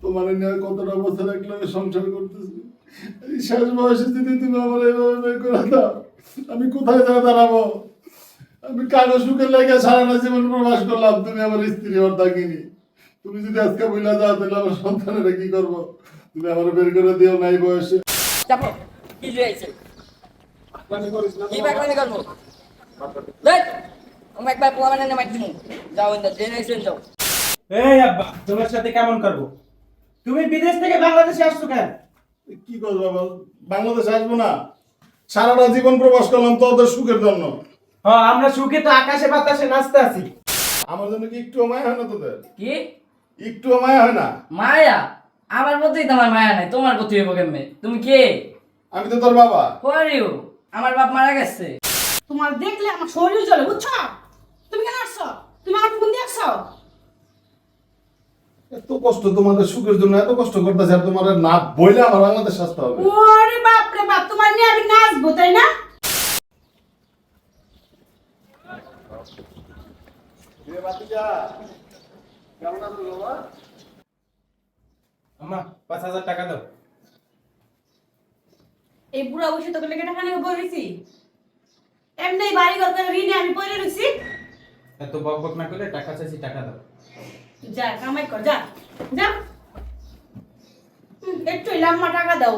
তোমার নিয়ে কতটা বছর একলাগে সংসার করতেছি, এই শেষ বয়সে যদি তুমি আমার এইভাবে বের করে দাও, আমি কোথায় যা দাঁড়াবো? আমি কাগজ সুখের লেগে সারাটা জীবন প্রবাস করলাম, তুমি আমার স্ত্রী ওর থাকিনি। তুমি যদি আজকে বইলা যাও তাহলে আমার সন্তানেরা কি করবো? তুমি আমার বের করে দিও না এই বয়সে। চাপো কি হয়েছে? পাগলামি করিস না কি তো পাগলামি করবো? বাবা। দেখ আমি একবার পোলা বানানো মাইক দিমু। যাও ইন্দা জেনারেশন যাও। এই আব্বা তোমার সাথে কেমন করবো? তুমি বিদেশ থেকে বাংলাদেশে আসছো কেন? কি করবো বাবা, বাংলাদেশে আসবো না? সারাটা জীবন প্রবাস করলাম তোদের সুখের জন্য। হ্যাঁ আমরা সুখে তো আকাশে বাতাসে নাচতে আছি। আমার জন্য কি একটু মায়া হয় না তোদের? কি একটু মায়া হয় না? মায়া? আমার প্রতি তোমার মায়া নাই, তোমার প্রতি হইব কেমনে? তুমি কে? আমি তো তোর বাবা। হু আর ইউ? আমার বাপ মারা গেছে। তোমার দেখলে আমার শরীর জ্বলে, বুঝছো? তুমি কেন আসছো? তুমি আমার ফোন দিয়ে আসছো? এত কষ্ট তোমাদের সুখের জন্য এত কষ্ট করতেছে, আর তোমার না বইলে আমার বাংলাদেশ আসতে হবে। ওরে বাপ রে বাপ, তোমার নিয়ে আমি নাচবো তাই না? কেমন আছো বাবা? আম্মা 5,000 টাকা দাও। এই বুড়া বসে তোকে লেগে টাকা নিয়ে বলেছি, এমনি বাড়ি ঘর করে ঋণে আমি পড়ে রয়েছি। এত বকবক না করে টাকা চাইছি, টাকা দাও। যা কামাই কর, যা যা। একটু লাম্মা টাকা দাও,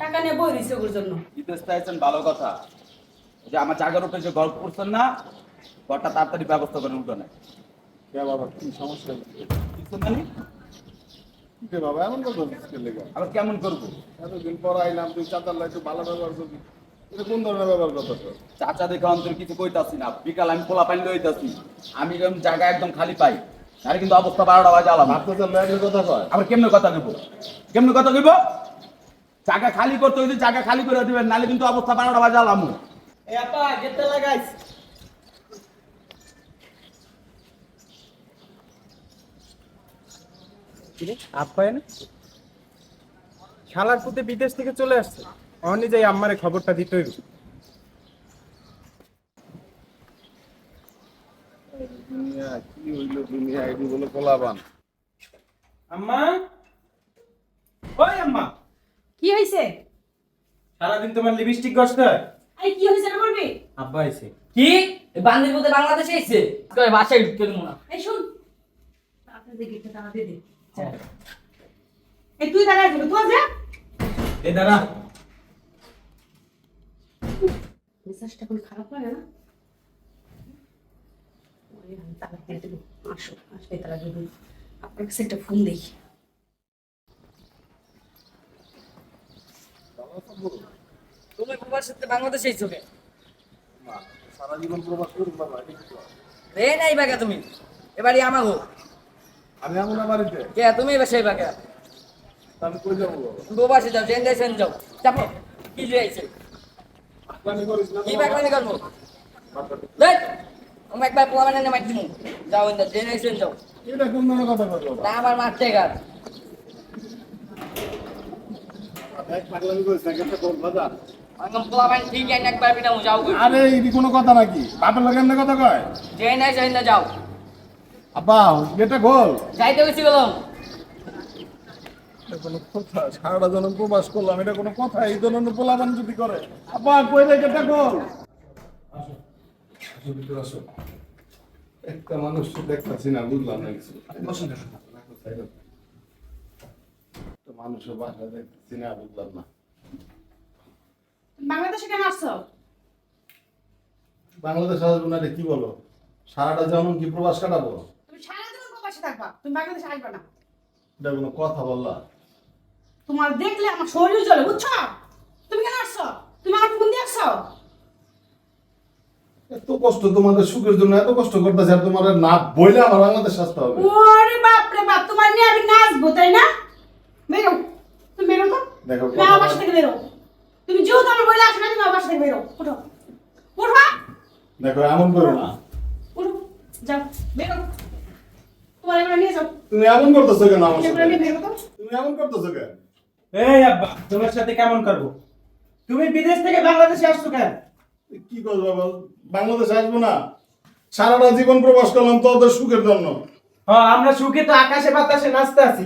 টাকা নিয়ে বই রয়েছে ওর জন্য। বিদেশ চাইছেন ভালো কথা, যে আমার জায়গার উপরে যে গল্প করছেন না, ঘরটা তাড়াতাড়ি ব্যবস্থা করেন উঠোনে। কে বাবা, কি সমস্যা? কিছু মানে কে বাবা এমন কথা লেগে? আবার কেমন করবো? এতদিন পর আইলাম, তুই চাচার লাই একটু ভালো ব্যবহার করবি, এটা কোন ধরনের ব্যবহার কথা তোর? চাচা দেখে অন্তর কিছু কইতাছি না, বিকাল আমি পোলা পানি লইতাছি, আমি এরকম জায়গা একদম খালি পাই, তাহলে কিন্তু অবস্থা 12টা বাজে আলাম। ভাত চাচার লাই কথা কয়? আবার কেমনে কথা কইব? কেমনে কথা কইব? জায়গা খালি করতে হইলে জায়গা খালি করে দিবেন, নাহলে কিন্তু অবস্থা 12টা বাজে আলাম। এই আপা গেটটা লাগাইছ। কিরে আপা এনে শালার পুতে বিদেশ থেকে চলে আসছে, অনি যাই আম্মারে খবরটা দিতে হইব। দুনিয়া কি হইলো, দুনিয়া এটি বলে পোলাবান। আম্মা, ওই আম্মা, কি হয়েছে? সারাদিন তোমার লিপস্টিক গছতে হয়? এই কি হয়েছে না বলবি? আব্বা আইছে। কি? এই বান্দির মধ্যে বাংলাদেশে আইছে? কই বাসায় ঢুকতে দেবো না। এই শুন, তাড়াতাড়ি দেখে টাকা দিয়ে দে। যা। এই তুই দাঁড়ায় যাবি, তুই যা। এ দাঁড়া। মেজাজটা এখন খারাপ লাগে না? ওই আমি তালা দিয়ে দেবো। আসো, আসলে তালা দিয়ে দেবো। আপনার কাছে একটা ফোন দেখি। তুমি প্রবাসীতে বাংলাদেশে আইছো কে? সারা জীবন প্রবাস করুক বাবা, এটা কি কয়? রে নাই বাগা তুমি। এবারে আমাগো। আমি এমন না বাড়িতে, কে তুমি বাসায় বাগা? আমি কই যাবো বাবা? প্রবাসী যাও, জেনারেশন যাও। চাপো কি হয়েছে? পাগলামি করিস না তো কি বাবা। পাগলামি করবো? বাবা, দেখ আমি একবার পোলা বানানো মাইক দিমু। যাও ইন্দা জেনারেশন যাও। এটা কোন ধরনের কথা কয় বাবা? না আমার মারতে গার। এক পাগলামি করিস না, একটা কোন কথা? আমি পোলা বান ঠিক আছে একবার বিনামু যাও কই। আরে এটি কোনো কথা নাকি? বাপের লোক এমনি কথা কয়? জেনারেশন যাও। আব্বা এটা গোল। যাইতে গেছি গেলাম। এটা কোনো কথা? সারাটা জনম প্রবাস করলাম, এটা কোনো কথা? এই ধরনের পোলাবান যদি করে, আব্বা কই রে এটা গোল? আসো, আসো ভিতরে আসো। একটা মানুষ তো দেখতেছি না, বুঝলাম না কিছু। একটা মানুষের বাসা দেখতেছি না, বুঝলাম না। বাংলাদেশে কেন আসছো? বাংলাদেশ আসবো না রে, কি বলো? সারাটা জনম কি প্রবাস কাটাবো? তুমি সারা জীবন প্রবাসে থাকবা, তুমি বাংলাদেশে আসবে না। এটা কোনো কথা বললা? তোমার দেখলে আমার শরীর জ্বলে, বুঝছো? তুমি কেন আসছো? তুমি আমার ফোন দিয়ে আসছো? এত কষ্ট তোমাদের সুখের জন্য এত কষ্ট করতেছে, আর তোমার না বইলে আমার বাংলাদেশ আসতে হবে। ওরে বাপ রে বাপ, তোমার নিয়ে আমি নাচবো তাই না? বেরো, তুমি বেরো তো। দেখো, তুমি আমার বাসা থেকে বেরো। তুমি যেহেতু আমার বলে আসো না, তুমি আমার বাসা থেকে বেরো। উঠো, উঠো, দেখো এমন করো না। উঠো, যাও, বেরো। তোমার এগুলো নিয়ে যাও। তুমি এমন করতেছো কেন আমার এগুলো সাথে? নিয়ে বেরো তো। তুমি এমন করতেছো কেন? এই আব্বা তোমার সাথে কেমন করবো? তুমি বিদেশ থেকে বাংলাদেশে আসছো কেন? কি করবো বাবা, বাংলাদেশ আসবো না? সারাটা জীবন প্রবাস করলাম তোদের সুখের জন্য। হ্যাঁ আমরা সুখে তো আকাশে বাতাসে নাচতে আছি।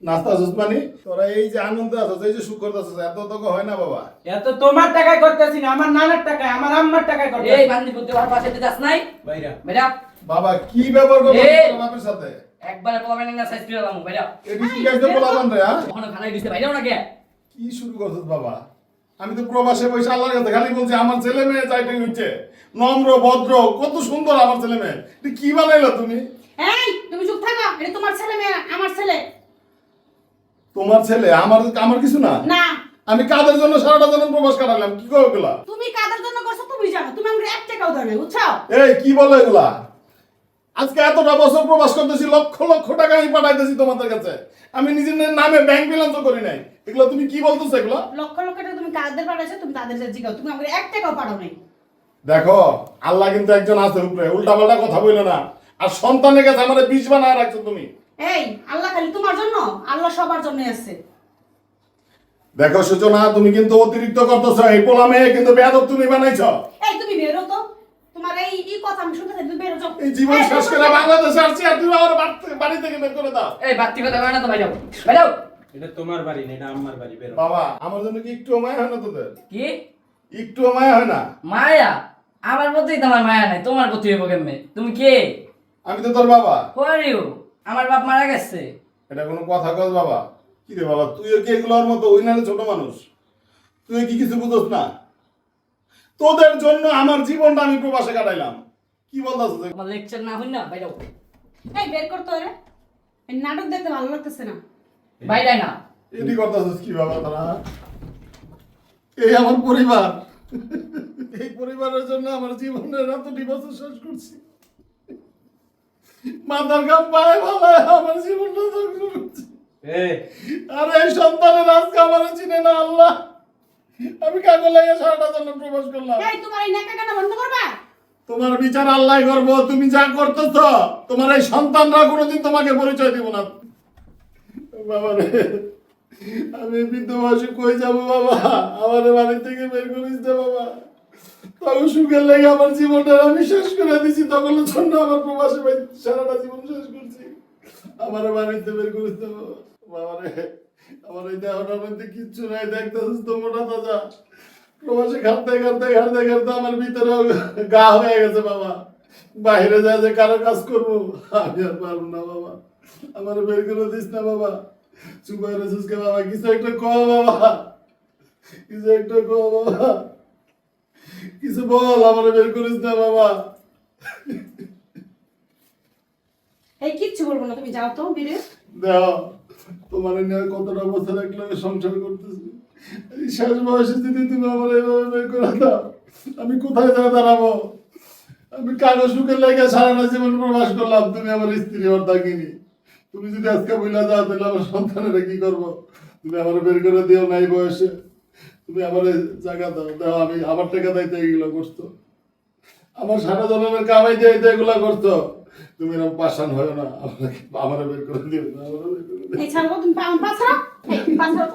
নাস্তা আসুস মানে তোরা এই যে আনন্দে আসুস, এই যে সুখ করতেছিস, এত তো হয় না বাবা। এত তোমার টাকায় করতেছি না, আমার নানার টাকায়, আমার আম্মার টাকায় এই করতেছি। বান্দি বুদ্ধি ওর পাশে যাস নাই বাইরা বেটা বাবা কি ব্যবহার করছিস এই! তোর বাপের সাথে? একবারে পোলাবেন না সাইজ করে লামু বেটা এটি কি কাজে বলাবান রে? হ্যাঁ, ওখানে খালাই দিতে বাইরেও না কে কি শুরু করছিস বাবা? আমি তো প্রবাসে বসে আল্লাহর কাছে খালি বলছি আমার ছেলে মেয়ে চাইটাই হচ্ছে নম্র ভদ্র, কত সুন্দর আমার ছেলে মেয়ে। এটা কি বানাইলো তুমি? এই তুমি চুপ থাকো, এটা তোমার ছেলে মেয়ে, আমার ছেলে তোমার ছেলে? আমার আমার কিছু না। না। আমি কাদের জন্য সারাটা জন্য প্রবাস কাটালাম, কি করে এগুলা? তুমি কাদের জন্য করছো তুমি জানো, তুমি আমাকে 1 টাকাও দাও না, বুঝছো? এই কি বলো এগুলা? আজকে এতটা বছর প্রবাস করতেছি, লক্ষ লক্ষ টাকা আমি পাঠাইতেছি তোমাদের কাছে, আমি নিজের নামে ব্যাংক ব্যালেন্সও করি নাই। এগুলো তুমি কি বলতেছো এগুলা? লক্ষ লক্ষ টাকা তুমি কাদের পাঠাইছো, তুমি তাদের জিগাও, তুমি আমাকে 1 টাকাও পাঠাও নাই। দেখো আল্লাহ কিন্তু একজন আছে উপরে, উল্টা পাল্টা কথা বললো না। আর সন্তানের কাছে আমার 20 বানায় রাখছো তুমি। এই আল্লাহ খালি তোমার জন্য, আল্লাহ সবার জন্য আছে। দেখো সূচনা, তুমি কিন্তু অতিরিক্ত করতেছো, এই পোলা মেয়ে কিন্তু বেয়াদব তুমি বানাইছো। এই তুমি বেরো তো, তোমার এই কথা আমি শুনতে চাই, তুমি বেরো যাও। এই জীবন এই, শেষ করে বাংলাদেশে আসছি আর তুমি আমার বাড়ি থেকে বের করে দাও। এই বাত্তি কথা কয় না তো বাইরেও বাইরেও এটা তোমার বাড়ি না, এটা আমার বাড়ি, বেরো। বাবা আমার জন্য কি একটু মায়া হয় না তোদের? কি একটু মায়া হয় না? মায়া? আমার প্রতি তোমার মায়া নাই, তোমার প্রতি হইব কেমনে? তুমি কে? আমি তো তোর বাবা। হু আর ইউ? আমার বাপ মারা গেছে। এটা কোনো কথা কস বাবা? কি রে বাবা, তুইও কি এগুলোর মতো ওই নারে ছোট মানুষ? তুই কি কিছু বুঝোস না? তোদের জন্য আমার জীবনটা আমি প্রবাসে কাটাইলাম। কি বলতাছিস? আমার লেকচার না হই না বাইরেও এই বের করতে ওরে, এই নাটক দেখতে ভালো লাগতেছে না। বাইরে না এটি করতেছিস কি বাবা তোরা? এই আমার পরিবার, এই পরিবারের জন্য আমার জীবনের এতটি বছর শেষ করছি। মাথার ঘাম পায়ে ভালায় আমার জীবনটা ধ্বংস করছি। এই আর এই সন্তানের আজকে আমার চিনে না আল্লাহ। আমি কাগজ লাগিয়ে সারাটা জন্য প্রবেশ করলাম। এই তোমার এই নাকা কাটা বন্ধ করবা। তোমার বিচার আল্লাহ করবো। তুমি যা করতেছ, তোমার এই সন্তানরা কোনোদিন তোমাকে পরিচয় দিব না। বাবা রে, আমি বৃদ্ধ বয়সে কই যাবো বাবা? আমার বাড়ি থেকে বের করিস দে বাবা। তখন সুখের লেগে আমার জীবনটা আমি শেষ করে দিছি, তখন জন্য আমার প্রবাসে সারাটা জীবন শেষ করছি। আমার বাড়িতে বের করিস দে বাবা। বাবা রে, আমার এই দেহটার মধ্যে কিচ্ছু নাই, দেখতেছিস তো মোটা তাজা। প্রবাসে ঘাটতে ঘাটতে ঘাটতে ঘাটতে আমার ভিতরে গা হয়ে গেছে বাবা। বাইরে যায় যে কারো কাজ করবো, আমি আর পারবো না বাবা। আমার বের করে দিস না বাবা। চুপাই রেছিস কে বাবা? কিছু একটা কও বাবা, কিছু একটা কও বাবা, কিছু বল, আমার বের করিস না বাবা। এই কিচ্ছু বলবো না, তুমি যাও তো বেরে। দেখ তোমার নিয়ে কতটা বছর একলাগে সংসার করতেছি, এই শেষ বয়সে যদি তুমি আমার এইভাবে বের করে দাও, আমি কোথায় যা দাঁড়াবো? আমি কাগজ সুখের লেগে সারাটা জীবন প্রবাস করলাম, তুমি আমার স্ত্রী ওর থাকিনি। তুমি যদি আজকে বইলা যাও তাহলে আমার সন্তানেরা কি করবো? তুমি আমার বের করে দিও না এই বয়সে। তুমি আমার জায়গা দাও, দাও, আমি আমার টাকা দাইতে এগুলো করতো, আমার সারা জনের কামাই দিয়ে এগুলা করতো। তুমি এরকম পাশান হয় না, আমার বের করে দিও না, আমার বের করে দিও। এই ছাড়বো, তুমি পাছড়া, এই পাছড়া।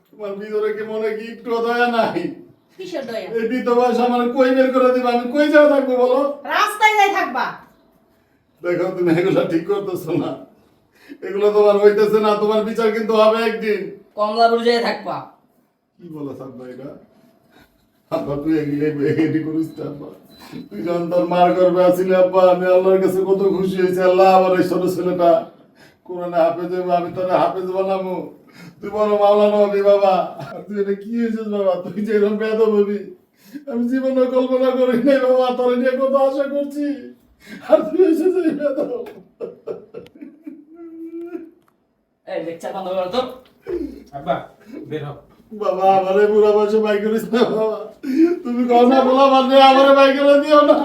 তোমার ভিতরে কি মনে কি একটু দয়া নাই? কিসের দয়া? এই বৃদ্ধ বয়স আমার কই বের করে দিবা? আমি কই যাওয়া থাকবো বলো? রাস্তায় যাই থাকবা। দেখো তুমি এগুলো ঠিক করতেছো না, এগুলো তোমার হইতেছে না, তোমার বিচার কিন্তু হবে একদিন। কমলা বুঝে থাকবা। কি বলো সাব্বা এটা? আব্বা তুই এগিয়ে করিস না আব্বা। তুই যখন তোর মার গর্বে আসিলি আব্বা, আমি আল্লাহর কাছে কত খুশি হয়েছি। আল্লাহ আমার এই ছোট ছেলেটা কোরআনে হাফেজ হবে, আমি তোর হাফেজ বানাবো, তুই বড় মাওলানা হবি বাবা। আর তুই এটা কি হয়েছিস বাবা? তুই যে এরকম বেয়াদব হবি আমি জীবনে কল্পনা করি নাই বাবা। তোর নিয়ে কত আশা করছি, আর তুই এসেছিস এই বেয়াদব। এই লেকচার বন্ধ করো তো। আব্বা বের হও। বাবা আমারে বুড়া বয়সে বাই করিস না বাবা। তুমি কথা বলা মানে আমারে বাই করে দিও না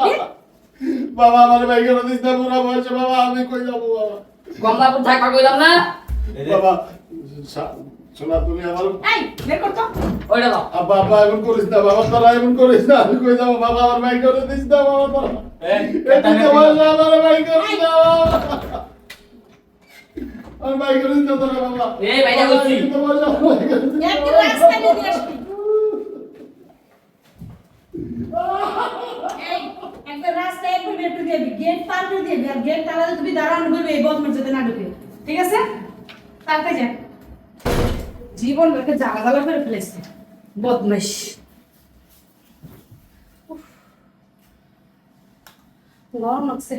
বাবা। আমারে বাই করে দিস না বুড়া বয়সে বাবা। আমি কই যাবো বাবা? কমলাপুর থাকবা কইলাম না। বাবা শোনা, তুমি আমার এই বের কর তো। ওইটা দাও। আব্বা আব্বা এমন করিস না বাবা, তোরা এমন করিস না। আমি কই যাবো বাবা? আমার বাই করে দিস না বাবা, তোরা এই, এদিকে বসে আমারে বাই করিস না বাবা। আমার বাই করিস না তোরা বাবা। এই বাইরে বলছি। এদিকে বসে আমার বাই করে দিস না একটু বাবা। রাস্তায় নিয়ে আসবি। এই একবার রাস্তায় একবার বের করে দিবি, গেট পার করে দিবি, আর গেট তালাতে তুমি দাঁড়ানো বলবি এই বদমার যাতে না ঢুকে। ঠিক আছে তাড়াতাড়ি যা জীবন রেখে জ্বালা জ্বালা করে ফেলেছে বদমাইশ উফ, গরম লাগছে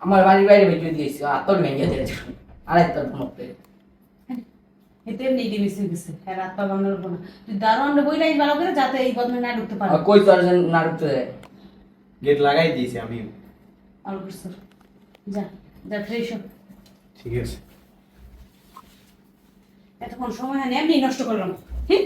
আমার বাড়ির বাইরে বেঁচে দিয়েছি আর তোর ভেঙে দিয়েছে আরেক তোর মধ্যে এতে এমনি ডিমিস হয়ে গেছে হ্যাঁ রাত পা বাংলার উপর না তুই দারোয়ান বই লাইস ভালো করে যাতে এই বদমে না ঢুকতে পারে আর কই তোর যেন না ঢুকতে দেয় গেট লাগাই দিয়েছি আমি। আর কিছু যা যা ফ্রেশ হ ঠিক আছে। এতক্ষণ সময় হয় না এমনি নষ্ট করলাম ঠিক